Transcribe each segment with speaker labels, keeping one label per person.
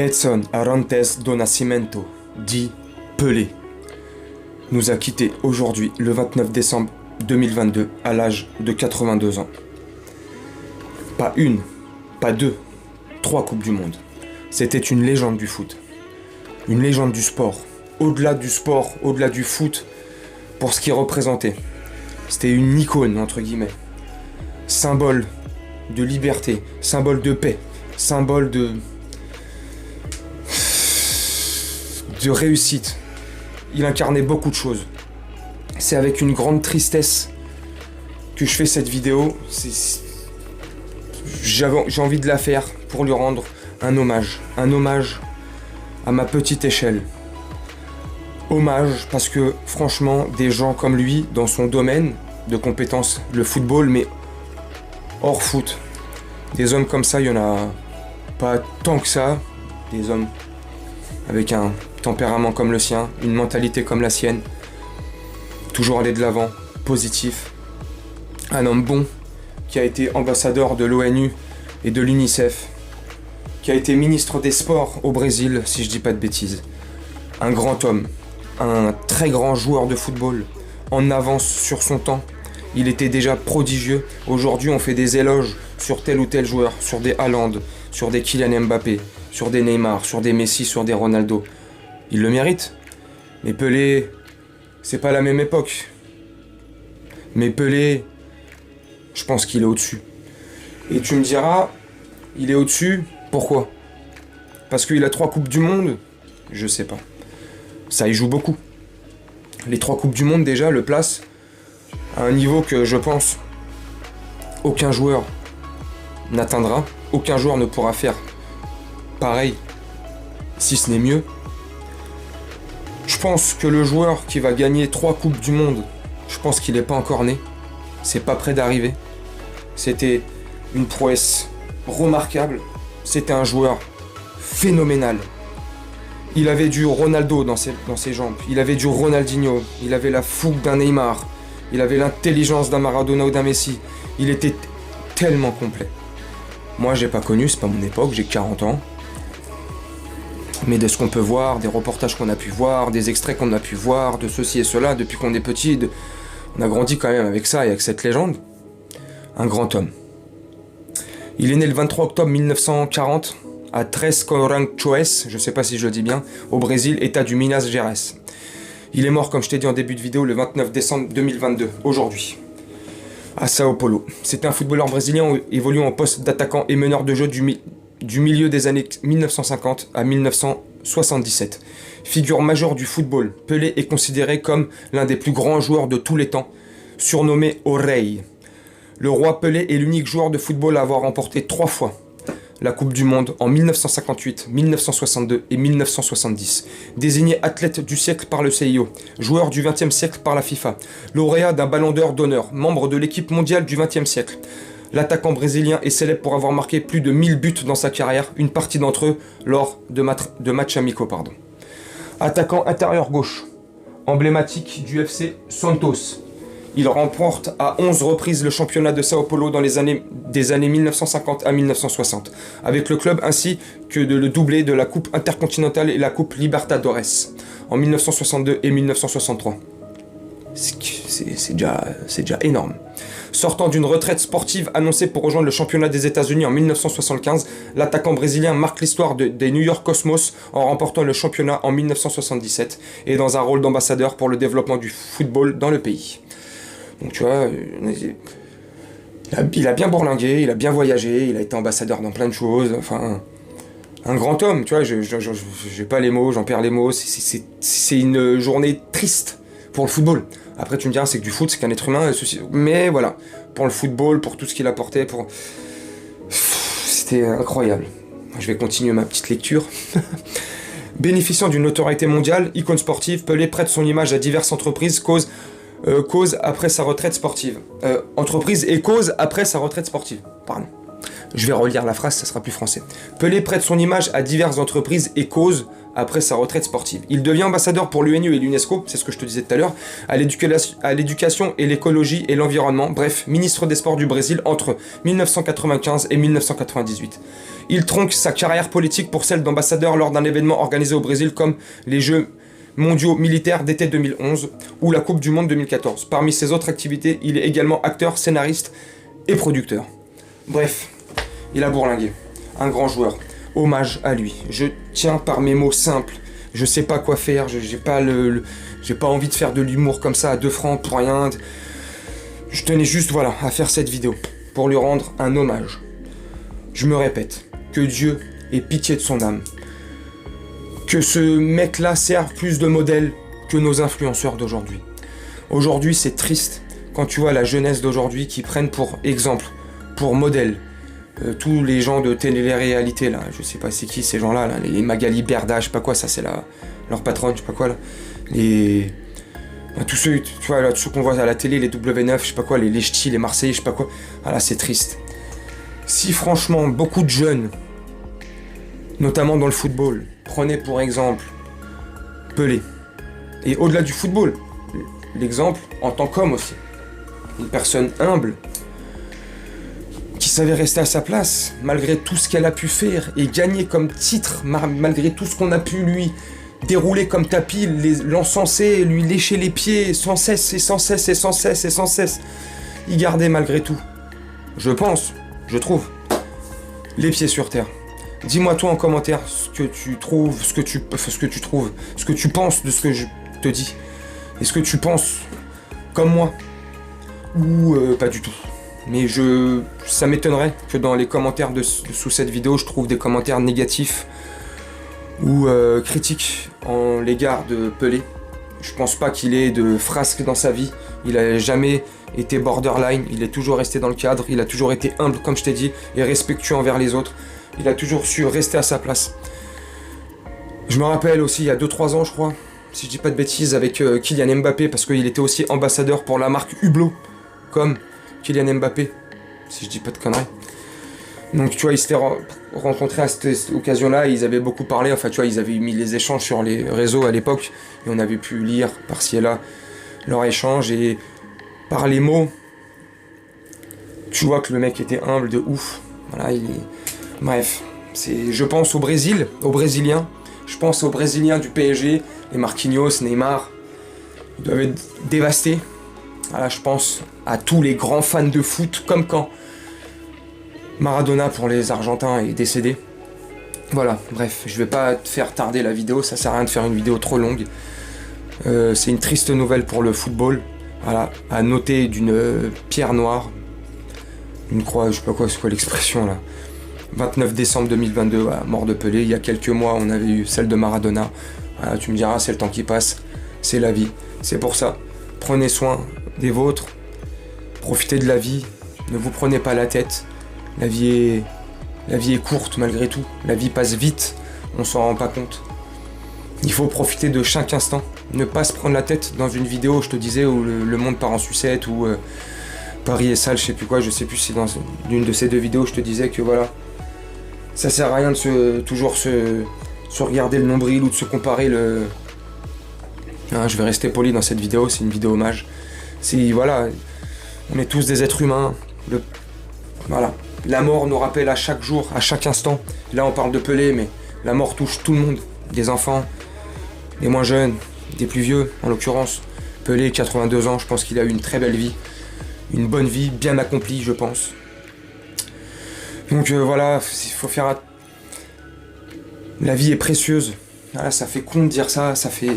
Speaker 1: Edson Arantes do Nascimento, dit Pelé, nous a quittés aujourd'hui le 29 décembre 2022 à l'âge de 82 ans. Pas une, pas deux, 3 Coupes du Monde. C'était une légende du foot, une légende du sport, au-delà du sport, au-delà du foot, pour ce qu'il représentait. C'était une icône, entre guillemets, symbole de liberté, symbole de paix, symbole de réussite. Il incarnait beaucoup de choses. C'est avec une grande tristesse que je fais cette vidéo. J'ai envie de la faire pour lui rendre un hommage à ma petite échelle. Hommage parce que franchement, des gens comme lui, dans son domaine de compétences, le football, mais hors foot, des hommes comme ça, il y en a pas tant que ça. Des hommes avec un tempérament comme le sien, une mentalité comme la sienne, toujours aller de l'avant, positif. Un homme bon qui a été ambassadeur de l'ONU et de l'UNICEF, qui a été ministre des Sports au Brésil, si je dis pas de bêtises. Un grand homme, un très grand joueur de football, en avance sur son temps. Il était déjà prodigieux. Aujourd'hui, on fait des éloges sur tel ou tel joueur, sur des Haaland, sur des Kylian Mbappé, sur des Neymar, sur des Messi, sur des Ronaldo. Il le mérite. Mais Pelé, c'est pas la même époque. Mais Pelé, je pense qu'il est au-dessus. Et tu me diras, il est au-dessus, pourquoi? Parce qu'il a 3 Coupes du Monde? Je sais pas. Ça y joue beaucoup. Les 3 Coupes du Monde déjà le placent à un niveau que je pense aucun joueur n'atteindra. Aucun joueur ne pourra faire pareil, si ce n'est mieux. Je pense que le joueur qui va gagner 3 Coupes du Monde, je pense qu'il n'est pas encore né. C'est pas près d'arriver. C'était une prouesse remarquable. C'était un joueur phénoménal. Il avait du Ronaldo dans ses jambes. Il avait du Ronaldinho. Il avait la fougue d'un Neymar. Il avait l'intelligence d'un Maradona ou d'un Messi. Il était tellement complet. Moi, j'ai pas connu, c'est pas mon époque, j'ai 40 ans. Mais de ce qu'on peut voir, des reportages qu'on a pu voir, des extraits qu'on a pu voir, de ceci et cela, depuis qu'on est petit, on a grandi quand même avec ça et avec cette légende. Un grand homme. Il est né le 23 octobre 1940 à Três Corações, je sais pas si je le dis bien, au Brésil, état du Minas Gerais. Il est mort, comme je t'ai dit en début de vidéo, le 29 décembre 2022, aujourd'hui, à Sao Paulo. C'était un footballeur brésilien évoluant au poste d'attaquant et meneur de jeu du milieu des années 1950 à 1977. Figure majeure du football, Pelé est considéré comme l'un des plus grands joueurs de tous les temps, surnommé O Rei. Le roi Pelé est l'unique joueur de football à avoir remporté 3 fois la Coupe du Monde en 1958, 1962 et 1970. Désigné athlète du siècle par le CIO, joueur du XXe siècle par la FIFA, lauréat d'un ballon d'or d'honneur, membre de l'équipe mondiale du XXe siècle. L'attaquant brésilien est célèbre pour avoir marqué plus de 1000 buts dans sa carrière, une partie d'entre eux lors de matchs amicaux. Attaquant intérieur gauche, emblématique du FC Santos. Il remporte à 11 reprises le championnat de Sao Paulo dans des années 1950 à 1960, avec le club ainsi que le doublé de la Coupe intercontinentale et la Coupe Libertadores en 1962 et 1963. C'est déjà énorme. Sortant d'une retraite sportive annoncée pour rejoindre le championnat des États-Unis en 1975, l'attaquant brésilien marque l'histoire des New York Cosmos en remportant le championnat en 1977 et dans un rôle d'ambassadeur pour le développement du football dans le pays. Donc tu vois, il a bien bourlingué, il a bien voyagé, il a été ambassadeur dans plein de choses, enfin, un grand homme, tu vois, j'ai pas les mots, j'en perds les mots, c'est une journée triste pour le football. Après tu me diras, c'est que du foot, c'est qu'un être humain, mais voilà, pour le football, pour tout ce qu'il apportait, c'était incroyable. Je vais continuer ma petite lecture. Bénéficiant d'une notoriété mondiale, icône sportive, Pelé prête son image à diverses entreprises, cause après sa retraite sportive. Entreprise et cause après sa retraite sportive. Pardon. Je vais relire la phrase, ça sera plus français. Pelé prête son image à diverses entreprises et causes après sa retraite sportive. Il devient ambassadeur pour l'UNU et l'UNESCO, c'est ce que je te disais tout à l'heure, à l'éducation et l'écologie et l'environnement, bref, ministre des Sports du Brésil entre 1995 et 1998. Il tronque sa carrière politique pour celle d'ambassadeur lors d'un événement organisé au Brésil comme les Jeux mondiaux militaires d'été 2011 ou la Coupe du Monde 2014. Parmi ses autres activités, il est également acteur, scénariste et producteur. Bref, il a bourlingué. Un grand joueur. Hommage à lui. Je tiens par mes mots simples. Je sais pas quoi faire. J'ai pas envie de faire de l'humour comme ça à 2 francs pour rien. Je tenais juste, voilà, à faire cette vidéo pour lui rendre un hommage. Je me répète, que Dieu ait pitié de son âme. Que ce mec-là serve plus de modèle que nos influenceurs d'aujourd'hui. Aujourd'hui, c'est triste quand tu vois la jeunesse d'aujourd'hui qui prennent pour exemple, pour modèle, tous les gens de télé-réalité, là, je sais pas c'est qui ces gens-là, là, les Magali Berda, je sais pas quoi, ça c'est leur patronne, je sais pas quoi, là, tous ceux, tu vois, là, tous ceux qu'on voit à la télé, les W9, je sais pas quoi, les Ch'tis, les Marseillais, je sais pas quoi, ah là c'est triste. Si franchement, beaucoup de jeunes, notamment dans le football, prenaient pour exemple Pelé, et au-delà du football, l'exemple en tant qu'homme aussi, une personne humble, qui savait rester à sa place, malgré tout ce qu'elle a pu faire, et gagner comme titre, malgré tout ce qu'on a pu lui dérouler comme tapis, l'encenser, lui lécher les pieds, sans cesse, et sans cesse, et sans cesse, et sans cesse. Il gardait malgré tout, je pense, je trouve, les pieds sur terre. Dis-moi toi en commentaire ce que tu trouves, ce que tu penses de ce que je te dis. Est-ce que tu penses comme moi ou pas du tout? Mais ça m'étonnerait que dans les commentaires sous cette vidéo, je trouve des commentaires négatifs ou critiques en l'égard de Pelé. Je pense pas qu'il ait de frasques dans sa vie. Il a jamais été borderline. Il est toujours resté dans le cadre. Il a toujours été humble, comme je t'ai dit, et respectueux envers les autres. Il a toujours su rester à sa place. Je me rappelle aussi, il y a 2-3 ans, je crois, si je dis pas de bêtises, avec Kylian Mbappé, parce qu'il était aussi ambassadeur pour la marque Hublot, comme Kylian Mbappé, si je dis pas de conneries. Donc tu vois, ils s'étaient rencontrés à cette occasion-là, ils avaient beaucoup parlé, enfin tu vois, ils avaient mis les échanges sur les réseaux à l'époque, et on avait pu lire par-ci et là leur échange, et par les mots, tu vois que le mec était humble de ouf. Voilà, bref, je pense au Brésil, aux Brésiliens, je pense aux Brésiliens du PSG, les Marquinhos, Neymar, ils doivent être dévastés. Voilà, je pense à tous les grands fans de foot, comme quand Maradona pour les Argentins est décédé. Voilà, bref, je vais pas te faire tarder la vidéo, ça sert à rien de faire une vidéo trop longue. C'est une triste nouvelle pour le football. Voilà, à noter d'une pierre noire, une croix, je sais pas quoi, c'est quoi l'expression là. 29 décembre 2022, voilà, mort de Pelé. Il y a quelques mois, on avait eu celle de Maradona. Voilà, tu me diras, c'est le temps qui passe, c'est la vie. C'est pour ça, prenez soin des vôtres, profitez de la vie, ne vous prenez pas la tête. La vie est courte malgré tout, la vie passe vite, on s'en rend pas compte. Il faut profiter de chaque instant, ne pas se prendre la tête dans une vidéo, je te disais, où le monde part en sucette, ou Paris est sale, je sais plus quoi, je sais plus si dans une de ces 2 vidéos je te disais que voilà, ça sert à rien de toujours se regarder le nombril ou de se comparer le... Hein, je vais rester poli dans cette vidéo, c'est une vidéo hommage. Voilà, on est tous des êtres humains, voilà. La mort nous rappelle à chaque jour, à chaque instant. Là on parle de Pelé, mais la mort touche tout le monde, des enfants, des moins jeunes, des plus vieux en l'occurrence. Pelé, 82 ans, je pense qu'il a eu une très belle vie, une bonne vie, bien accomplie je pense. Donc voilà, il faut faire... La vie est précieuse. Voilà, ça fait con de dire ça, ça fait...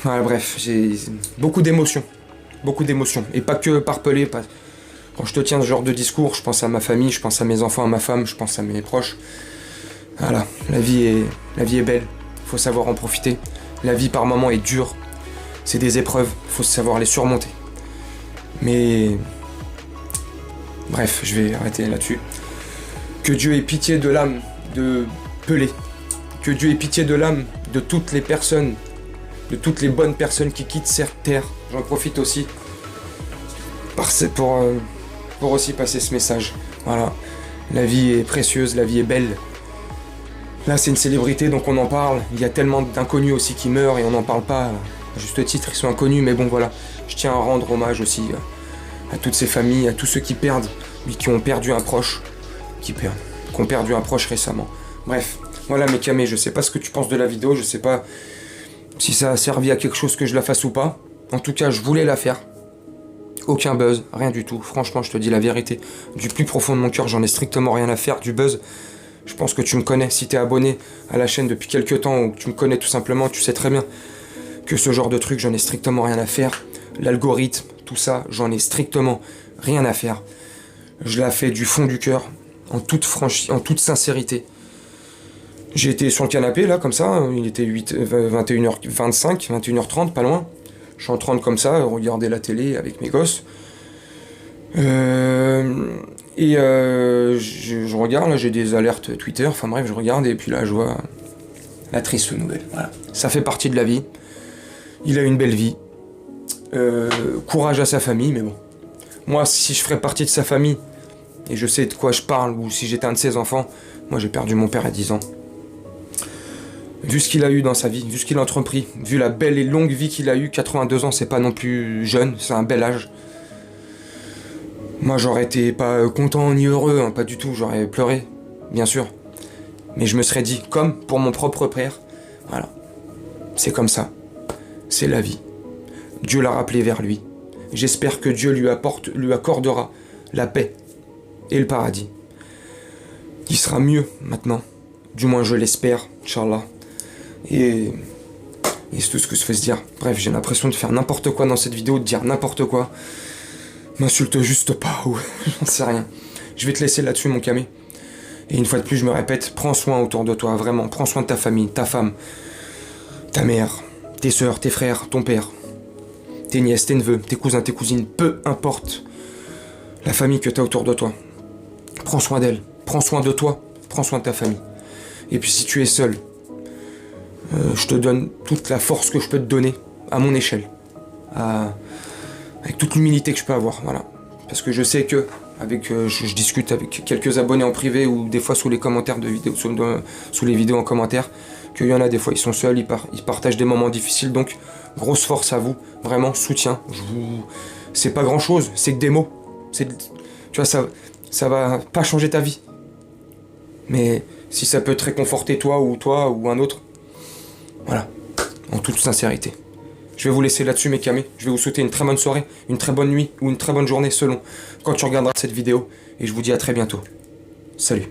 Speaker 1: Voilà, bref, j'ai beaucoup d'émotions. Beaucoup d'émotions. Et pas que par Pelé. Quand je te tiens ce genre de discours, je pense à ma famille, je pense à mes enfants, à ma femme, je pense à mes proches. Voilà, la vie est belle. Il faut savoir en profiter. La vie par moments est dure. C'est des épreuves, il faut savoir les surmonter. Mais... Bref, je vais arrêter là-dessus. Que Dieu ait pitié de l'âme de Pelé. Que Dieu ait pitié de l'âme de toutes les personnes, de toutes les bonnes personnes qui quittent cette terre. J'en profite aussi pour pour aussi passer ce message. Voilà, la vie est précieuse, la vie est belle. Là, c'est une célébrité, donc on en parle. Il y a tellement d'inconnus aussi qui meurent et on n'en parle pas. À juste titre, ils sont inconnus, mais bon, voilà. Je tiens à rendre hommage aussi à toutes ces familles, à tous ceux qui perdent, qui ont perdu un proche, qui ont perdu un proche récemment. Bref, voilà mes camés, je sais pas ce que tu penses de la vidéo, je sais pas si ça a servi à quelque chose que je la fasse ou pas. En tout cas, je voulais la faire. Aucun buzz, rien du tout. Franchement, je te dis la vérité. Du plus profond de mon cœur, j'en ai strictement rien à faire. Du buzz, je pense que tu me connais. Si t'es abonné à la chaîne depuis quelques temps ou que tu me connais tout simplement, tu sais très bien que ce genre de truc, j'en ai strictement rien à faire. L'algorithme, tout ça, j'en ai strictement rien à faire. Je la fais du fond du cœur, en toute sincérité. J'ai été sur le canapé, là, comme ça, il était 21h25, 21h30, pas loin. Je suis en train de, comme ça, regarder la télé avec mes gosses. Je regarde, là, j'ai des alertes Twitter, enfin bref, je regarde, et puis là, je vois la triste nouvelle, voilà. Ça fait partie de la vie. Il a une belle vie. Courage à sa famille, mais bon. Moi, si je ferais partie de sa famille, et je sais de quoi je parle, ou si j'étais un de ses enfants, moi j'ai perdu mon père à 10 ans. Vu ce qu'il a eu dans sa vie, vu ce qu'il a entrepris, vu la belle et longue vie qu'il a eue, 82 ans, c'est pas non plus jeune, c'est un bel âge. Moi j'aurais été pas content ni heureux, hein, pas du tout, j'aurais pleuré, bien sûr. Mais je me serais dit, comme pour mon propre père, voilà, c'est comme ça, c'est la vie. Dieu l'a rappelé vers lui. J'espère que Dieu lui accordera la paix et le paradis. Il sera mieux maintenant, du moins je l'espère, Inch'Allah. Et c'est tout ce que je fais se dire. Bref, j'ai l'impression de faire n'importe quoi dans cette vidéo, de dire n'importe quoi. M'insulte juste pas, ou j'en sais rien. Je vais te laisser là-dessus, mon camé. Et une fois de plus, je me répète, prends soin autour de toi, vraiment. Prends soin de ta famille, ta femme, ta mère, tes sœurs, tes frères, ton père, tes nièces, tes neveux, tes cousins, tes cousines, peu importe la famille que tu as autour de toi. Prends soin d'elle, prends soin de toi, prends soin de ta famille. Et puis si tu es seul, je te donne toute la force que je peux te donner, à mon échelle, avec toute l'humilité que je peux avoir, voilà. Parce que je sais que, je discute avec quelques abonnés en privé ou des fois sous les commentaires de vidéos, sous les vidéos en commentaire, qu'il y en a des fois, ils sont seuls, ils partagent des moments difficiles, donc grosse force à vous, vraiment, soutien. C'est pas grand chose, c'est que des mots. Tu vois, ça va pas changer ta vie. Mais si ça peut te réconforter toi ou un autre, voilà, en toute sincérité. Je vais vous laisser là-dessus mes camés. Je vais vous souhaiter une très bonne soirée, une très bonne nuit ou une très bonne journée selon quand tu regarderas cette vidéo. Et je vous dis à très bientôt. Salut.